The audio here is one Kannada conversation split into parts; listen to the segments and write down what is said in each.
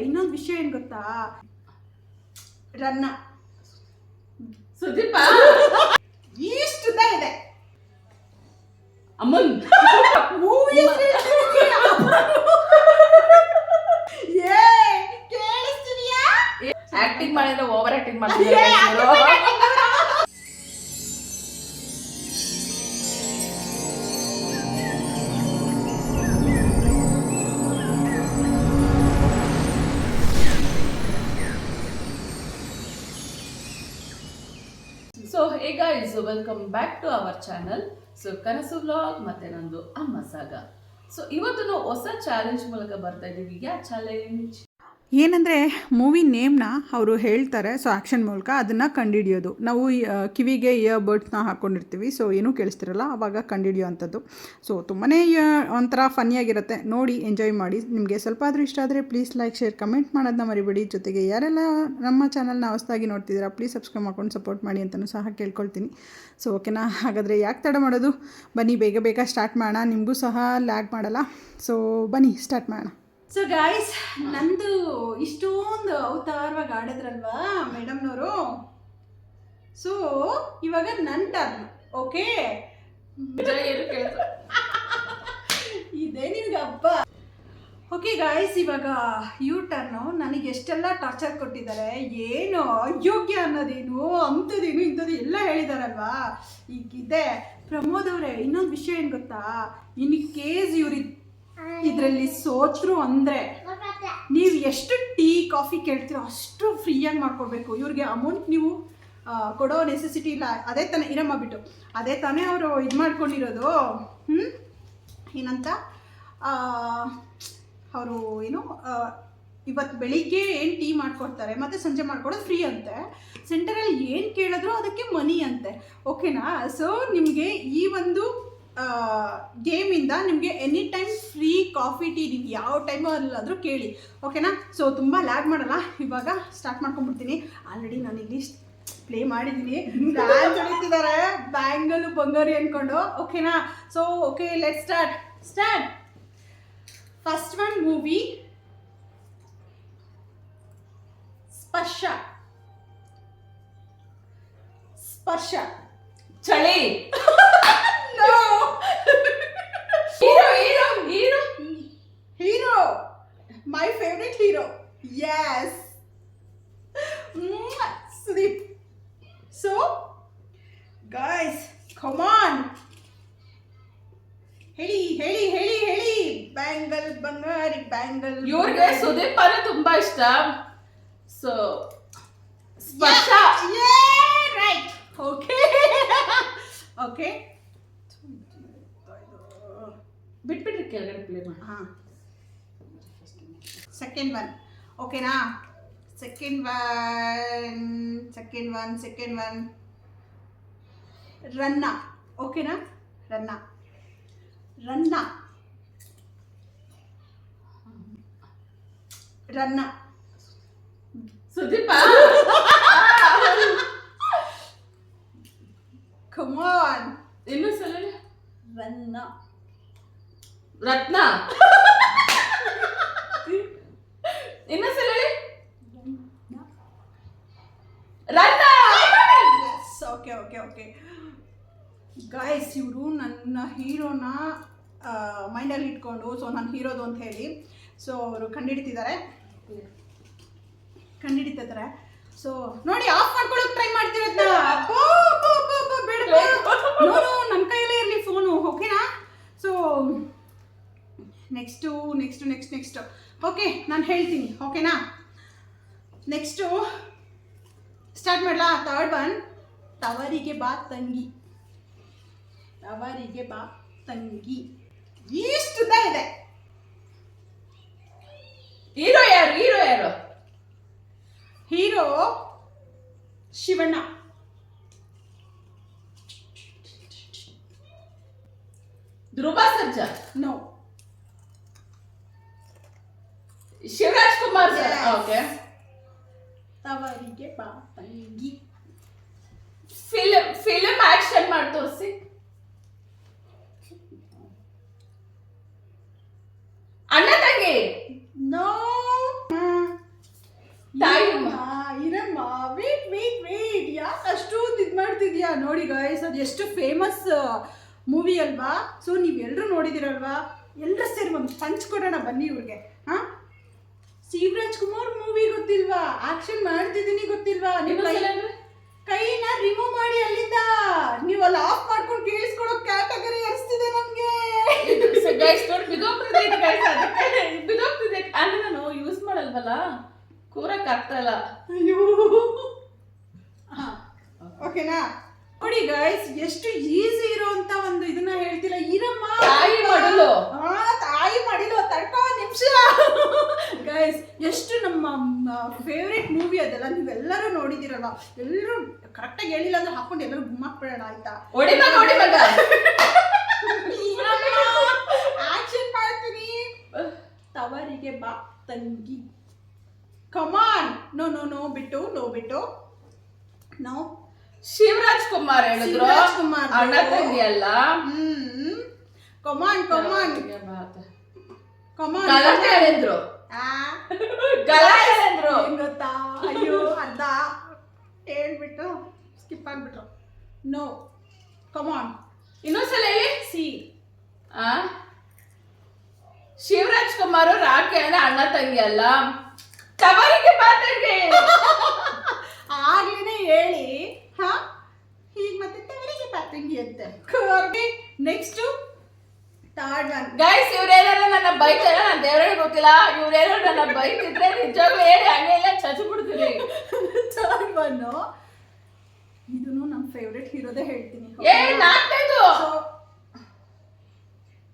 ಇನ್ನೊಂದು ವಿಷಯ ಏನ್ ಗೊತ್ತಾ, ರನ್ನ ಸುದೀಪ ಇಷ್ಟುದ ಇದೆ ಅಮ್ಮನ್ ಮೂವಿ ಕೇಳಿಸ್ತಿದ್ಯಾ? ಆಕ್ಟಿಂಗ್ ಮಾಡಿದ್ರೆ ಓವರ್ ಆಕ್ಟಿಂಗ್ ಮಾಡ್ತಿದ್ದಾರೆ. So hey guys, welcome back to our channel. So ಕನಸು ವ್ಲಾಗ್ ಮತ್ತೆ ನಂದು ಅಮ್ಮ ಸಾಗ. ಸೊ ಇವತ್ತು ನಾವು ಹೊಸ ಚಾಲೆಂಜ್ ಮೂಲಕ ಬರ್ತಾ ಇದ್ದೀವಿ. ಯಾ ಚಾಲೆಂಜ್ ಏನಂದರೆ ಮೂವಿ ನೇಮ್ನ ಅವರು ಹೇಳ್ತಾರೆ, ಸೊ ಆ್ಯಕ್ಷನ್ ಮೂಲಕ ಅದನ್ನು ಕಂಡುಹಿಡಿಯೋದು. ನಾವು ಕಿವಿಗೆ ಇಯರ್ಬಡ್ಸ್ನ ಹಾಕ್ಕೊಂಡಿರ್ತೀವಿ, ಸೊ ಏನೂ ಕೇಳಿಸ್ತಿರಲ್ಲ, ಆವಾಗ ಕಂಡುಹಿಡಿಯೋ ಅಂಥದ್ದು. ಸೊ ತುಂಬಾ ಒಂಥರ ಫನ್ನಿಯಾಗಿರುತ್ತೆ, ನೋಡಿ ಎಂಜಾಯ್ ಮಾಡಿ. ನಿಮಗೆ ಸ್ವಲ್ಪ ಆದರೂ ಇಷ್ಟ ಆದರೆ ಪ್ಲೀಸ್ ಲೈಕ್, ಶೇರ್, ಕಮೆಂಟ್ ಮಾಡೋದನ್ನ ಮರಿಬೇಡಿ. ಜೊತೆಗೆ ಯಾರೆಲ್ಲ ನಮ್ಮ ಚಾನಲ್ನ ಹೊಸದಾಗಿ ನೋಡ್ತಿದ್ದೀರಾ ಪ್ಲೀಸ್ ಸಬ್ಸ್ಕ್ರೈಬ್ ಮಾಡ್ಕೊಂಡು ಸಪೋರ್ಟ್ ಮಾಡಿ ಅಂತಲೂ ಸಹ ಕೇಳ್ಕೊಳ್ತೀನಿ. ಸೊ ಓಕೆನಾ, ಹಾಗಾದರೆ ಯಾಕೆ ತಡ ಮಾಡೋದು, ಬನ್ನಿ ಬೇಗ ಬೇಗ ಸ್ಟಾರ್ಟ್ ಮಾಡೋಣ. ನಿಮಗೂ ಸಹ ಲ್ಯಾಗ್ ಮಾಡಲ್ಲ. ಸೊ ಬನ್ನಿ ಸ್ಟಾರ್ಟ್ ಮಾಡೋಣ. ಸೊ ಗಾಯ್ಸ್, ನಂದು ಇಷ್ಟೊಂದು ಅವತಾರವಾಗಿ ಆಡಿದ್ರಲ್ವಾ ಮೇಡಮ್ನವರು. ಸೊ ಇವಾಗ ನನ್ನ ಟರ್ನ್. ಓಕೆ, ಇದೇ ನಿಮ್ಗೆ ಹಬ್ಬ. ಓಕೆ ಗಾಯ್ಸ್, ಇವಾಗ ಯು ಟರ್ನು. ನನಗೆ ಎಷ್ಟೆಲ್ಲ ಟಾರ್ಚರ್ ಕೊಟ್ಟಿದ್ದಾರೆ, ಏನು ಅಯೋಗ್ಯ ಅನ್ನೋದೇನು, ಅಂಥದ್ದೇನು ಇಂಥದ್ದು ಎಲ್ಲ ಹೇಳಿದಾರಲ್ವಾ. ಈಗಿದೆ ಪ್ರಮೋದ್ ಅವರೇ, ಇನ್ನೊಂದು ವಿಷಯ ಏನು ಗೊತ್ತಾ, ಇನ್ ಕೇಸ್ ಇದರಲ್ಲಿ ಸೋತ್ರು ಅಂದರೆ ನೀವು ಎಷ್ಟು ಟೀ ಕಾಫಿ ಕೇಳ್ತೀರೋ ಅಷ್ಟು ಫ್ರೀಯಾಗಿ ಮಾಡ್ಕೊಡ್ಬೇಕು. ಇವ್ರಿಗೆ ಅಮೌಂಟ್ ನೀವು ಕೊಡೋ ನೆಸೆಸಿಟಿ ಇಲ್ಲ. ಅದೇ ತಾನೇ ಇರಮ್ಮ ಬಿಟ್ಟು, ಅದೇ ತಾನೇ ಅವರು ಇದು ಮಾಡ್ಕೊಂಡಿರೋದು. ಏನಂತ ಅವರು ಏನು ಇವತ್ತು ಬೆಳಿಗ್ಗೆ ಏನು ಟೀ ಮಾಡಿಕೊಡ್ತಾರೆ ಮತ್ತು ಸಂಜೆ ಮಾಡ್ಕೊಡೋದು ಫ್ರೀ ಅಂತೆ. ಸೆಂಟರಲ್ಲಿ ಏನು ಕೇಳಿದ್ರು ಅದಕ್ಕೆ ಮನಿ ಅಂತೆ. ಓಕೆನಾ. ಸೊ ನಿಮಗೆ ಈ ಒಂದು ಗೇಮಿಂದ ನಿಮಗೆ any time free coffee tea ನೀವು ಯಾವ ಟೈಮಲ್ಲಾದರೂ ಕೇಳಿ. ಓಕೆನಾ. ಸೊ ತುಂಬ ಲ್ಯಾಗ್ ಮಾಡಲ್ಲ, ಇವಾಗ ಸ್ಟಾರ್ಟ್ ಮಾಡ್ಕೊಂಡ್ಬಿಡ್ತೀನಿ. ಆಲ್ರೆಡಿ ನಾನು ಇಲ್ಲಿ ಪ್ಲೇ ಮಾಡಿದ್ದೀನಿ, ಡ್ಯಾನ್ಸ್ ಹೊಡಿತಿದ್ದಾರೆ ಬ್ಯಾಂಗಲ್ ಬಂಗಾರಿ ಅಂದ್ಕೊಂಡು. ಓಕೆನಾ. So okay, let start. First one movie ಸ್ಪರ್ಶ ಚಳಿ. Hero, my favorite hero. Yes. Sudeep. So, guys, come on. ಹೇಳಿ. ಬ್ಯಾಂಗಲ್ ಬಂಗಾರಿ ಬ್ಯಾಂಗಲ್. ಇವ್ರಿಗೆ ಸುದೀಪ್ ಅಂದ್ರೆ ತುಂಬಾ ಇಷ್ಟ. ಸೊ ಸ್ಪರ್ಶ. ರೈಟ್. ಓಕೆ. ಬಿಟ್ಬಿಟ್ರಿ ಕೆಳಗಡೆ ಪ್ಲೇ ಮಾಡಿ. ಹಾಂ, ಸೆಕೆಂಡ್ ಒನ್. ಓಕೆನಾ. ಸೆಕೆಂಡ್ ಒನ್ ರನ್ನ. ಓಕೆನಾ. ರನ್ನ ಸುದೀಪ ಕಮ್ ಆನ್. ಇನ್ನೂ ಸಲ ರನ್ನ. ರತ್ನ. ಇನ್ನೊಂದ್ಸಲ ಹೇಳಿ. ರತ್ನ. ಓಕೆ ಗಾಯ್ಸ್, ಇವರು ನನ್ನ ಹೀರೋನ ಮೈಂಡಲ್ಲಿ ಇಟ್ಕೊಂಡು, ಸೊ ನನ್ನ ಹೀರೋದು ಅಂತ ಹೇಳಿ ಸೊ ಅವರು ಕಂಡುಹಿಡಿತಿದ್ದಾರೆ. ಸೊ ನೋಡಿ, ಆಫ್ ಮಾಡ್ಕೊಳ್ಳೋಕೆ ಟ್ರೈ ಮಾಡ್ತಿರೋದ್ನ. ಬೇಡ, ನನ್ನ ಕೈಯಲ್ಲೇ ಇರಲಿ ಫೋನು. ಓಕೆನಾ. So next. ಓಕೆ, ನಾನು ಹೇಳ್ತೀನಿ. ಓಕೆನಾ. ನೆಕ್ಸ್ಟು ಸ್ಟಾರ್ಟ್ ಮಾಡಲಾ. Third one Tavarige Ba Tangi. ಇಷ್ಟುದ ಇದೆ. ಹೀರೋ ಯಾರು? Hero Shivanna. Dhruva Sarja. No. Shivaraj Kumar sir. Okay. Tavarige Ba ತಂಗಿ. ಫಿಲ್ಮ್ ಆಕ್ಷನ್ ಮಾಡಿ ತೋರಿಸಿ. ಅಣ್ಣ ತಂಗಿ. ನೋ. ಇದೆಯಾ ನೋಡಿ ಗಾಯ್ಸ್, ಅದು ಎಷ್ಟು ಫೇಮಸ್ ಮೂವಿ ಅಲ್ವಾ. ಸೊ ನೀವೆಲ್ಲರೂ ನೋಡಿದಿರಲ್ವಾ, ಎಲ್ಲರೂ ಸೇರಿ ಒಂದು ಪಂಚ್ ಕೊಡೋಣ ಬನ್ನಿ ಇವ್ರಿಗೆ. ಹಾಂ, ಶಿವರಾಜ್ ಕುಮಾರ್ ಮೂವಿ ಗೊತ್ತಿಲ್ವಾ? ಆಕ್ಷನ್ ಮಾಡ್ತಿದ್ದೀನಿ ಗೊತ್ತಿಲ್ವಾ? ನೀವು ಕೈನ ರಿಮೂವ್ ಮಾಡಿ ಅಲ್ಲಿಂದ, ನೀವು ಅಲ್ಲಿ ಆಫ್ ಮಾಡ್ಕೊಂಡು ಕೇಳಿಸ್ಕೊಳೋ ಕ್ಯಾಟಗರಿ ಅನಿಸ್ತಿದೆ ನನಗೆ. ಬಿದೋಗ್ತಿದೆ ಅಂದ್ರೆ ನಾನು ಯೂಸ್ ಮಾಡಲ್ವಲ್ಲ, ಕೂರಕ್ ಆಗ್ತಾ ಇಲ್ಲ. ಅಯ್ಯೋ, ಓಕೆನಾ? ನೋಡಿ ಗೈಸ್, ಎಷ್ಟು ಈಸಿ ಇರೋಂತ ಒಂದು ಇದನ್ನ ಹೇಳ್ತಿಲ್ಲ. ಇರಮ್ಮ ತಾಯಿ ಮಡಲು, ತಾಯಿ ಮಡಿಲು, ತಡ್ಕೋ ಒಂದು ನಿಮಿಷ. ಗೈಸ್, ಎಷ್ಟು ನಮ್ಮ ಫೇವ್ರೇಟ್ ಮೂವಿ ಅದೆಲ್ಲ, ನೀವೆಲ್ಲರೂ ನೋಡಿದಿರಲ್ಲ. ಎಲ್ಲರೂ ಕರೆಕ್ಟಾಗಿ ಹೇಳಿಲ್ಲ ಅಂದ್ರೆ ಹಾಕೊಂಡು ಎಲ್ಲರೂ ಗುಮ್ಮಾಕ್ಬಿಡೋಣ ಆಯ್ತಾ? ಆಕ್ಷನ್ ಮಾಡ್ತೀನಿ. ತವರಿಗೆ ಬಾ ತಂಗಿ, ಕಮಾನ್. ನೋ ನೋ ನೋ ಬಿಟ್ಟು, ನೋ ಬಿಟ್ಟು, ನೋ. ಶಿವರಾಜ್ ಕುಮಾರ್ ಹೇಳಿದ್ರು, ಅಣ್ಣ ತಂಗಿ ಅಲ್ಲ. ಕಮಾನ್ ಕಮಾನ್ ಕಮಾನ್. ಗಲಾಟೆ ಹೇಳಿದ್ರು, ಗಲಾಟೆ ಹೇಳಿದ್ರು ಗೊತ್ತಾ? ಅಯ್ಯೋ, ಅರ್ಧ ಹೇಳ್ಬಿಟ್ಟು ಸ್ಕಿಪ್ ಆಗ್ಬಿಟ್ರು. ನೋ, ಕಮಾನ್. ಇನ್ನೊಂದ್ಸಲ ಹೇಳಿ. ಸಿ, ಶಿವರಾಜ್ ಕುಮಾರ್ ರಾಖಿ ಅಂದ್ರೆ ಅಣ್ಣ ತಂಗಿ ಅಲ್ಲ, ತವರಿಗೆ ಬಾ ತಂಗಿ. ಆಗ್ಲೇನೆ ಹೇಳಿ. ಹಾ, ಹೀಗೆ ಮತ್ತೆ ತವರಿಗೆ ಬಾ ತಂಗಿ ಅಂತೆ. Next third one. ಗೈಸ್, ಇವ್ರೇನಾದ್ರು ನನ್ನ ಬೈತಾರ, ನಾನು ದೇವರಿಗೆ ಗೊತ್ತಿಲ್ಲ. ಇವ್ರೇನಾದ್ರು ನನ್ನ ಬೈತಿದ್ರೆ ನಿಜವಾಗ್ಲೂ ಹೇಳಿ, ಹಂಗೆ ಇಲ್ಲ ಚಚ್ಚು ಬಿಡ್ತೀನಿ. ಥರ್ಡ್ ಒನ್, ಇದನ್ನು ನಮ್ಮ ಫೇವ್ರೆಟ್ ಹೀರೋದೇ ಹೇಳ್ತೀನಿ. ನಾಲ್ಕೈದು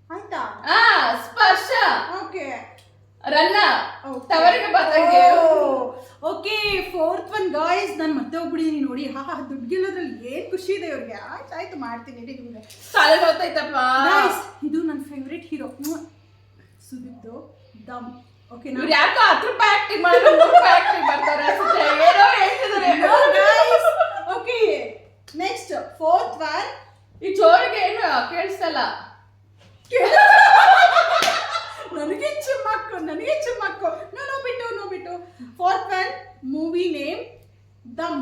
ಆಯ್ತಾ? ಸ್ಪರ್ಶ, ಓಕೆ, ರನ್ನ, ತವರಿಗೆ ಬಾ ತಂಗಿ. ಓಕೆ, ಫೋರ್ತ್ ಒನ್ ಗಾಯ್ಸ್, ನಾನು ಮತ್ತೆ ಹೋಗ್ಬಿಟ್ಟಿದ್ದೀನಿ ನೋಡಿ. ದುಡ್ಡು ಗೆಲ್ಲೋದ್ರಲ್ಲಿ ಏನ್ ಖುಷಿ ಇದೆ ಇವ್ರಿಗೆ. ಆಯ್ತು ಮಾಡ್ತೀನಿ ನಿಮಗೆ. ಸಾಲೆ ಗೊತ್ತಾಯ್ತಪ್ಪ. ಇದು ನನ್ನ ಫೇವ್ರೆಟ್ ಹೀರೋ ಸುದೀಪ್ದು ದಮ್. ಓಕೆ, ಇವ್ರು ಯಾಕೋ 10 ರೂಪಾಯಿ ಆಕ್ಟಿಂಗ್ ಮಾಡಿದ್ರೆ 3 ರೂಪಾಯಿ ಆಕ್ಟಿಂಗ್ ಮಾಡ್ತಾರೆ ಅನ್ಸುತ್ತೆ. ಏನೋ ಹೇಳ್ತಿದ್ದಾರೆ. Okay, next fourth one. ಈ ಜೋರಿಗೆ ಏನು ಕೇಳಿಸಲ್ಲ. ನನಗೆ ಚಿಮ್ಮಕ್ಕು. ನೋ ಬಿಟ್ಟು, ನೋ ಬಿಟ್ಟು. ಫೋರ್ತ್ ಒನ್, ಮೂವಿ ನೇಮ್ ದಮ್.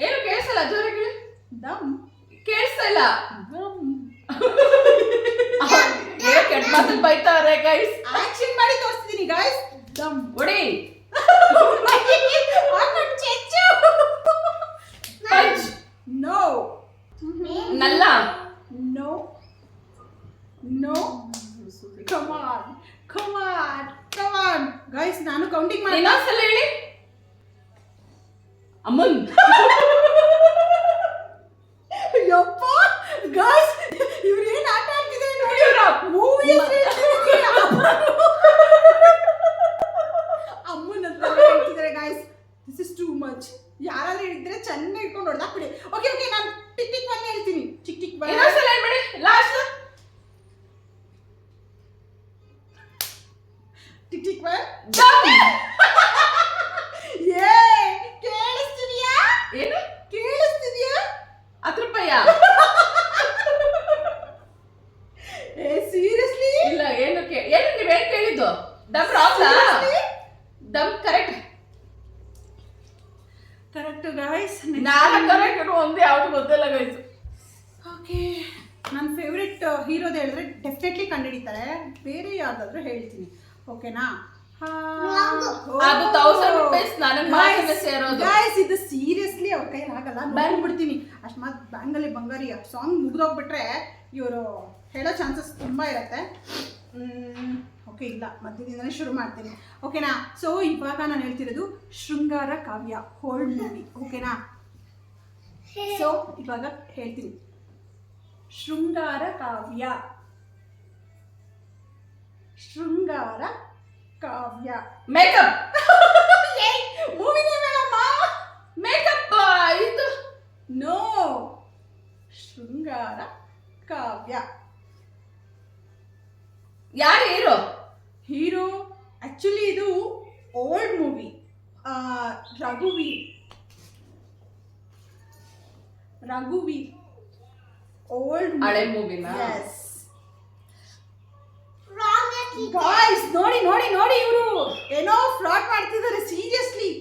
ಏನು ಕೇಳಿಸಲ್ಲ, ಜೋರಿಗೆ ದಮ್ ಕೇಳಿಸ್ತಾ ಇಲ್ಲ. ದಮ್ ಕೆಟ್ಟ ಮಾತು ಬೈತಾರೆ ಗೈಸ್. ಆಕ್ಷನ್ ಮಾಡಿ ತೋರಿಸ್ತೀನಿ ಗೈಸ್. ದಮ್ ಒಡಿ, ಪಂಚ್. ನೋ, ನಲ್ಲ, ನೋ, ನೋ. ಕಮಾನ್ ಕಮಾನ್ ಕಮಾನ್ ಗೈಸ್, ನಾನು ಕೌಂಟಿಂಗ್ ಮಾಡಿ. ಇನ್ನೊಂದ್ಸಲ ಹೇಳಿ. ಅಮ್ಮನ್. ಯಪ್ಪ ಗೈಸ್, ಇವ್ರು ಏನ್ ಆಟ ಆಡ್ತಿದ್ದಾರೆ ನೋಡಿ. ಮೂವಿ ಅಮ್ಮನ ಹತ್ರ ಹೇಳ್ತಿದ್ದಾರೆ guys. This is too much. ಯಾರಾದ್ರೂ ಹೇಳಿದ್ರೆ ಚೆನ್ನಾಗಿ ಇಟ್ಕೊಂಡು ಹೊಡೆದಾಕ್ಬಿಡಿ. ಓಕೆ ಓಕೆ, ನಾನು ಟಿಕ್ ಟಿಕ್ ಒನ್ ಹೇಳ್ತೀನಿ. Tick tick one. ಇನ್ನೊಂದ್ಸಲ ಹೇಳ್ಬೇಡಿ. Last tick tick one. ಕೇಳಿಸ್ತಿದ್ಯಾ? ಏನು ಕೇಳಿಸ್ತಿದ್ಯಾ? 10 ರೂಪಾಯಿ? ಸೀರಿಯಸ್ಲಿ ಇಲ್ಲ. ಏನು ನೀವೇನು ಕೇಳಿದ್ದು? ದಮ್ ರಾಂಗ್. ದಮ್ ಕರೆಕ್ಟ್ ಗೈಸ್. ನಾನು ಕರೆಕ್ಟ್ ಒಂದು ಯಾವ್ದು ಗೊತ್ತಿಲ್ಲ ಗೈಸ್. ಓಕೆ, ನನ್ನ ಫೇವ್ರೆಟ್ ಹೀರೋದು ಹೇಳಿದ್ರೆ ಡೆಫಿನೆಟ್ಲಿ ಕಂಡುಹಿಡಿತಾರೆ. ಬೇರೆ ಯಾವ್ದಾದ್ರು ಹೇಳ್ತೀನಿ. ಓಕೆನಾ? ಅದು 1000 ರೂಪಾಯಿ ನನಗೆ ಮಾತ್ರ ಸೇರೋದು. ಗೈಸ್, ಇದು ಸೀರಿಯಸ್ಲಿ ಅವ್ರ ಕೈಯಲ್ಲಿ ಆಗಲ್ಲ. ನೋಡ್ಬಿಡ್ತೀನಿ. ಅಷ್ಟ್ಮಾತ್ ಬ್ಯಾಂಗಲ್ಲಿ ಬಂಗಾರಿ ಸಾಂಗ್ ಮುಗ್ದೋಗ್ಬಿಟ್ರೆ ಇವರು ಹೇಳೋ ಚಾನ್ಸಸ್ ತುಂಬ ಇರುತ್ತೆ. ಓಕೆ, ಇಲ್ಲ, ಮಧ್ಯದಿಂದನೇ ಶುರು ಮಾಡ್ತೀನಿ. ಓಕೆನಾ? ಸೊ ಇವಾಗ ನಾನು ಹೇಳ್ತಿರೋದು ಶೃಂಗಾರ ಕಾವ್ಯ, ಹೋಲ್ಡ್ ಮೂವಿ. ಓಕೆನಾ? ಸೊ ಇವಾಗ ಹೇಳ್ತೀನಿ. ಶೃಂಗಾರ ಕಾವ್ಯ, ಶೃಂಗಾರ ಕಾವ್ಯ. ಮೇಕಪ್. ಮೂವಿನೇ ಮೇಡಮ್ಮ. ಮೇಕಪ್ ಇದು. ನೋ, ಶೃಂಗಾರ ಕಾವ್ಯ. ಯಾರು ಹೀರೋ? ಹೀರೋ ಆಕ್ಚುಲಿ ಇದು ಓಲ್ಡ್ ಮೂವಿ. ರಘುವೀರ್ ಓಲ್ಡ್ ಹಳೆ ಮೂವಿನ. ಎಸ್ ಗಾಯ್ಸ್, ನೋಡಿ ನೋಡಿ ನೋಡಿ, ಇವರು ಏನೋ ಫ್ರಾಡ್ ಮಾಡ್ತಿದ್ದಾರೆ. Seriously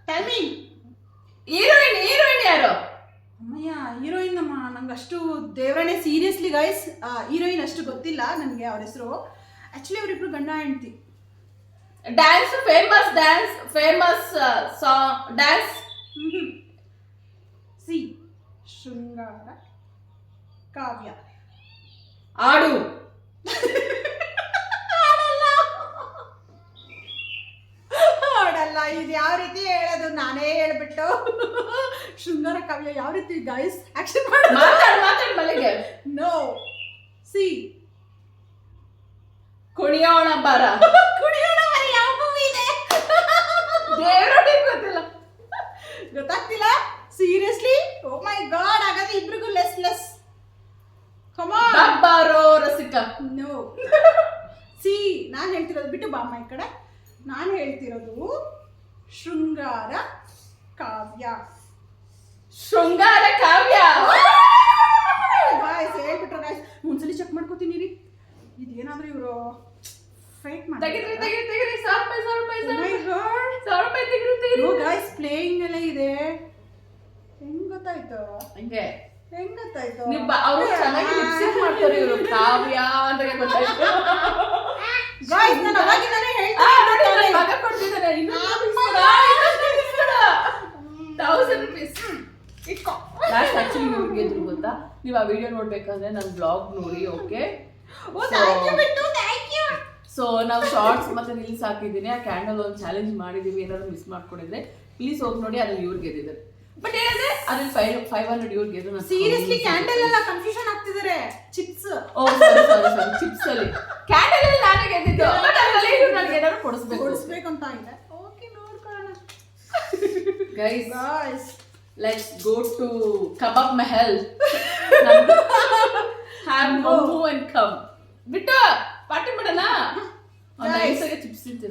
tell me. ಹೀರೋಯಿನ್ ಯಾರು? ಅಮ್ಮಯ್ಯ, ಹೀರೋಯಿನ್ ನಮ್ಮ ನಂಗೆ ಅಷ್ಟು ದೇವರಣೆ ಸೀರಿಯಸ್ಲಿ ಗೈಸ್, ಹೀರೋಯಿನ್ ಅಷ್ಟು ಗೊತ್ತಿಲ್ಲ ನನಗೆ ಅವ್ರ ಹೆಸರು. ಆ್ಯಕ್ಚುಲಿ ಅವರಿಬ್ರು ಗಂಡ ಹೆಂಡ್ತಿ. Famous song dance. ಸಿ ಶೃಂಗಾರ ಕಾವ್ಯ. ಆಡು. ಆಡಲ್ಲ. ಇದು ಯಾವ ರೀತಿ ಹೇಳೋದು, ನಾನೇ ಹೇಳ್ಬಿಟ್ಟು. ಶೃಂಗಾರ ಕಾವ್ಯ ಯಾವ ರೀತಿ ಗೈಸ್ ಆಕ್ಷನ್ ಮಾತಾಡ್ ಮಲ್ಲಿಗೆ. ನೋ. ಸಿ ಕುಣಿಯೋಣ ಬರ. ಯಾವ ಮೂವಿ ಇದೆ ದೇವರೊಡೆ ಗೊತ್ತಿಲ್ಲ. ಗೊತ್ತಾಗ್ತಿಲ್ಲ ಸೀರಿಯಸ್ಲಿ. ಓ ಮೈ ಗಾಡ್, ಹಾಗಾದ್ರೆ ಇಬ್ರಿಗೂ ಲೆಸ್. ಕಮ್ ಆನ್ ಬಾರೋ ರಸಿಕ. ನೋ. ಸಿ ನಾನು ಹೇಳ್ತಿರೋದು ಬಿಟ್ಟು ಬಾಮ್ಮ ಈ ಕಡೆ. ನಾನು ಹೇಳ್ತಿರೋದು ಶೃಂಗಾರ ಕಾವ್ಯ. ಶೃಂಗಾರ ಕಾವ್ಯ. ಗಾಯ್ಸ್ ಹೇಳ್ಬಿಟ್ರ ಗಾಯ್ಸ್, ಒಂದ್ಸಲಿ ಚೆಕ್ ಮಾಡ್ಕೋತೀನಿ ರೀ. ಇದೇನಾದ್ರೂ ಇವರು ಫೇಕ್ ತೆಗಿದ್ರಿ 1,000 ರೂಪಾಯಿ ಗಾಯ್ಸ್. ಪ್ಲೇಯಿಂಗ್ ಎಲ್ಲ ಇದೆ. ಹೆಂಗ್ ಗೊತ್ತಾಯ್ತು? ಹಂಗೆ ಹೆಂಗ್ ಗೊತ್ತಾಯ್ತು? ಅವರು ಚೆನ್ನಾಗಿ ಲಿಪ್ಸಿಂಗ್ ಮಾಡ್ತಾರೆ ಇವರು. ಕಾವ್ಯ ಅಂತ ಗೊತ್ತಾಯ್ತು ಗಾಯ್ಸ್. ನಾನು ಅವಾಗಿಂದಾನೇ ಹೇಳ್ತೀನಿ, ಮಗ ಕೊಡ್ತಿದ್ದಾನೆ. 1,000 ರೂಪೀಸ್ ಇಟ್ಕೋ. ಲಾಸ್ಟ್ ಆಕ್ಚುಲಿ ಇವ್ರಿಗೆ ಎದ್ರು ಗೊತ್ತಾ, ನೀವು ಆ ವಿಡಿಯೋ ನೋಡ್ಬೇಕಂದ್ರೆ ನನ್ನ ಬ್ಲಾಗ್ ನೋಡಿ. ಓಕೆ, ಸೊ ನಾವು ಶಾರ್ಟ್ಸ್ ಮತ್ತೆ ರೀಲ್ಸ್ ಹಾಕಿದ್ದೀನಿ. ಆ ಕ್ಯಾಂಡಲ್ ಒಂದು ಚಾಲೆಂಜ್ ಮಾಡಿದೀವಿ. ಏನಾದ್ರು ಮಿಸ್ ಮಾಡ್ಕೊಂಡಿದ್ರೆ ಪ್ಲೀಸ್ ಹೋಗಿ ನೋಡಿ. ಅದ್ರಲ್ಲಿ ಇವ್ರಿಗೆ ಗೆದ್ದಿದ್ದಾರೆ. ಬಟ್ ಏನಂದ್ರೆ ಅದ್ರಲ್ಲಿ 500 ಇವ್ರಿಗೆ ಗೆದ್ದು. ಸೀರಿಯಸ್ಲಿ ಕ್ಯಾಂಡಲ್ ಎಲ್ಲ ಕನ್ಫ್ಯೂಷನ್ ಆಗ್ತಿದ್ದಾರೆ. ಚಿಪ್ಸ್. ಓ ಸಾರಿ ಚಿಪ್ಸ್ ಅಲ್ಲಿ ಕ್ಯಾಂಡಲ್ ಅಲ್ಲಿ ನಾನೇ ಗೆದ್ದಿದ್ದು. ಬಟ್ ಅದ್ರಲ್ಲಿ ನನಗೆ ಏನಾದ್ರು ಕೊಡಿಸ್ಬೇಕು ಅಂತ ಇದೆ. ಓಕೆ, ನೋಡ್ಕೊಳ್ಳೋಣ guys. Let's go to Kabab Mahal. Have momo and come. ಬಿಟ್ಟು ಪಾರ್ಟಿ ಮಾಡೋಣ.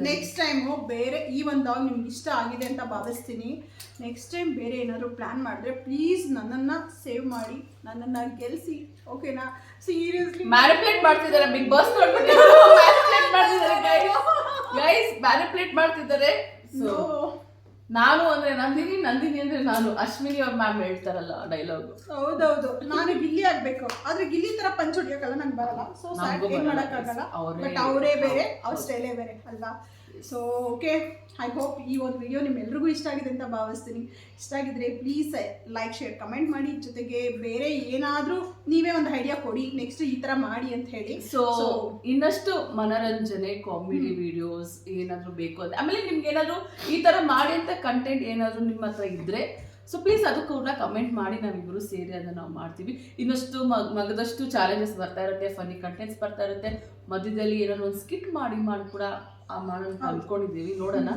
ನೆಕ್ಸ್ಟ್ ಟೈಮ್ ಬೇರೆ ಈ ಒಂದು ಡಾಗ್ ನಿಮ್ಗೆ ಇಷ್ಟ ಆಗಿದೆ ಅಂತ ಭಾವಿಸ್ತೀನಿ. ನೆಕ್ಸ್ಟ್ ಟೈಮ್ ಬೇರೆ ಏನಾದ್ರು ಪ್ಲಾನ್ ಮಾಡಿದ್ರೆ ಪ್ಲೀಸ್ ನನ್ನನ್ನು ಸೇವ್ ಮಾಡಿ, ನನ್ನನ್ನು ಗೆಲ್ಸಿ. ಓಕೆನಾ? ಸೀರಿಯಸ್ಲಿ ಮ್ಯಾನಿಪುಲೇಟ್ ಮಾಡ್ತಿದ್ದಾರೆ. ಬಿಗ್ ಬಾಸ್ ನೋಡ್ಬಿಟ್ಟು ಗೈಸ್ ಮ್ಯಾನಿಪುಲೇಟ್ ಮಾಡ್ತಿದ್ದಾರೆ. ಸೊ ನಾನು ಅಂದ್ರೆ ನಂದಿನಿ ಅಂದ್ರೆ ನಾನು. ಅಶ್ವಿನಿ ಅವ್ರ ಮ್ಯಾಮ್ ಹೇಳ್ತಾರಲ್ಲ ಡೈಲಾಗ್. ಹೌದೌದು, ನಾನು ಗಿಲ್ಲಿ ಆಗ್ಬೇಕು. ಆದ್ರೆ ಗಿಲ್ಲಿ ತರ ಪಂಚ್ ಹೊಡಿಯೋಕಲ್ಲ, ನಂಗೆ ಬರಲ್ಲ. ಸೊ ಸ್ಯಾಡ್ ಏನ್ ಮಾಡಕ್ಕಾಗಲ್ಲ. ಬಟ್ ಅವರೇ ಬೇರೆ, ಅವ್ರ ಸ್ಟೈಲೇ ಬೇರೆ ಅಲ್ವಾ? ಸೊ ಓಕೆ, ಐ ಹೋಪ್ ಈ ಒಂದು ವಿಡಿಯೋ ನಿಮ್ಮೆಲ್ರಿಗೂ ಇಷ್ಟ ಆಗಿದೆ ಅಂತ ಭಾವಿಸ್ತೀನಿ. ಇಷ್ಟ ಆಗಿದ್ರೆ ಪ್ಲೀಸ್ ಲೈಕ್, ಶೇರ್, ಕಮೆಂಟ್ ಮಾಡಿ. ಜೊತೆಗೆ ಬೇರೆ ಏನಾದರೂ ನೀವೇ ಒಂದು ಐಡಿಯಾ ಕೊಡಿ, ನೆಕ್ಸ್ಟ್ ಈ ಥರ ಮಾಡಿ ಅಂತ ಹೇಳಿ. ಸೊ ಇನ್ನಷ್ಟು ಮನರಂಜನೆ, ಕಾಮಿಡಿ ವಿಡಿಯೋಸ್ ಏನಾದರೂ ಬೇಕು ಅಂತ, ಆಮೇಲೆ ನಿಮ್ಗೆ ಏನಾದರೂ ಈ ಥರ ಮಾಡಿ ಅಂತ ಕಂಟೆಂಟ್ ಏನಾದರೂ ನಿಮ್ಮ ಹತ್ರ ಇದ್ದರೆ ಸೊ ಪ್ಲೀಸ್ ಅದು ಕೂಡ ಕಮೆಂಟ್ ಮಾಡಿ. ನಾವಿಬ್ಬರು ಸೇರಿ ಅದನ್ನು ನಾವು ಮಾಡ್ತೀವಿ. ಇನ್ನಷ್ಟು ಮಗದಷ್ಟು ಚಾಲೆಂಜಸ್ ಬರ್ತಾ ಇರುತ್ತೆ, ಫನ್ನಿ ಕಂಟೆಂಟ್ಸ್ ಬರ್ತಾ ಇರುತ್ತೆ. ಮಧ್ಯದಲ್ಲಿ ಏನಾದ್ರು ಒಂದು ಸ್ಕಿಟ್ ಮಾಡಿ ಕೂಡ ಮಾಡೋಣ ಅಂದ್ಕೊಂಡಿದ್ದೀವಿ. ನೋಡೋಣ,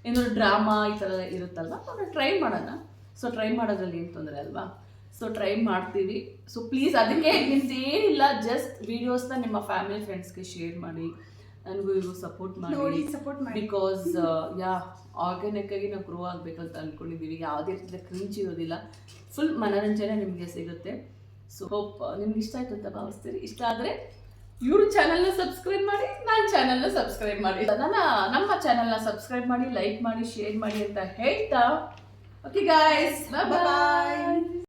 ಏನಾದ್ರು ಡ್ರಾಮಾ ಈ ಥರ ಇರುತ್ತಲ್ವ, ಟ್ರೈ ಮಾಡೋಣ. ಸೊ ಟ್ರೈ ಮಾಡೋದ್ರಲ್ಲಿ ಏನು ತೊಂದರೆ ಅಲ್ವಾ? ಸೊ ಟ್ರೈ ಮಾಡ್ತೀವಿ. ಸೊ ಪ್ಲೀಸ್ ಅದಕ್ಕೆ ನಿಮ್ದು ಏನಿಲ್ಲ, ಜಸ್ಟ್ ವೀಡಿಯೋಸ್ನ ನಿಮ್ಮ ಫ್ಯಾಮಿಲಿ ಫ್ರೆಂಡ್ಸ್ಗೆ ಶೇರ್ ಮಾಡಿ. ನನಗೂ ಇವರು ಸಪೋರ್ಟ್ ಮಾಡಿ. ಬಿಕಾಸ್ ಆರ್ಗ್ಯಾನಿಕ್ ಆಗಿ ನಾವು ಗ್ರೋ ಆಗಬೇಕಂತ ಅಂದ್ಕೊಂಡಿದ್ದೀವಿ. ಯಾವುದೇ ರೀತಿಯ ಕ್ರಿಂಚ್ ಇರೋದಿಲ್ಲ, ಫುಲ್ ಮನೋರಂಜನೆ ನಿಮಗೆ ಸಿಗುತ್ತೆ. ಸೊ ಹೋಪ್ ನಿಮ್ಗೆ ಇಷ್ಟ ಆಯಿತು ಅಂತ ಭಾವಿಸ್ತೀರಿ. ಇಷ್ಟ ಆದರೆ ಇವ್ರ ಚಾನಲ್ನ ಸಬ್ಸ್ಕ್ರೈಬ್ ಮಾಡಿ, ನನ್ನ ಚಾನಲ್ನ ಸಬ್ಸ್ಕ್ರೈಬ್ ಮಾಡಿ, ನಮ್ಮ ಚಾನಲ್ನ ಸಬ್ಸ್ಕ್ರೈಬ್ ಮಾಡಿ, ಲೈಕ್ ಮಾಡಿ, ಶೇರ್ ಮಾಡಿ ಅಂತ ಹೇಳ್ತಾ ಓಕೆ ಗಾಯ್ಸ್, ಬಾಯ್.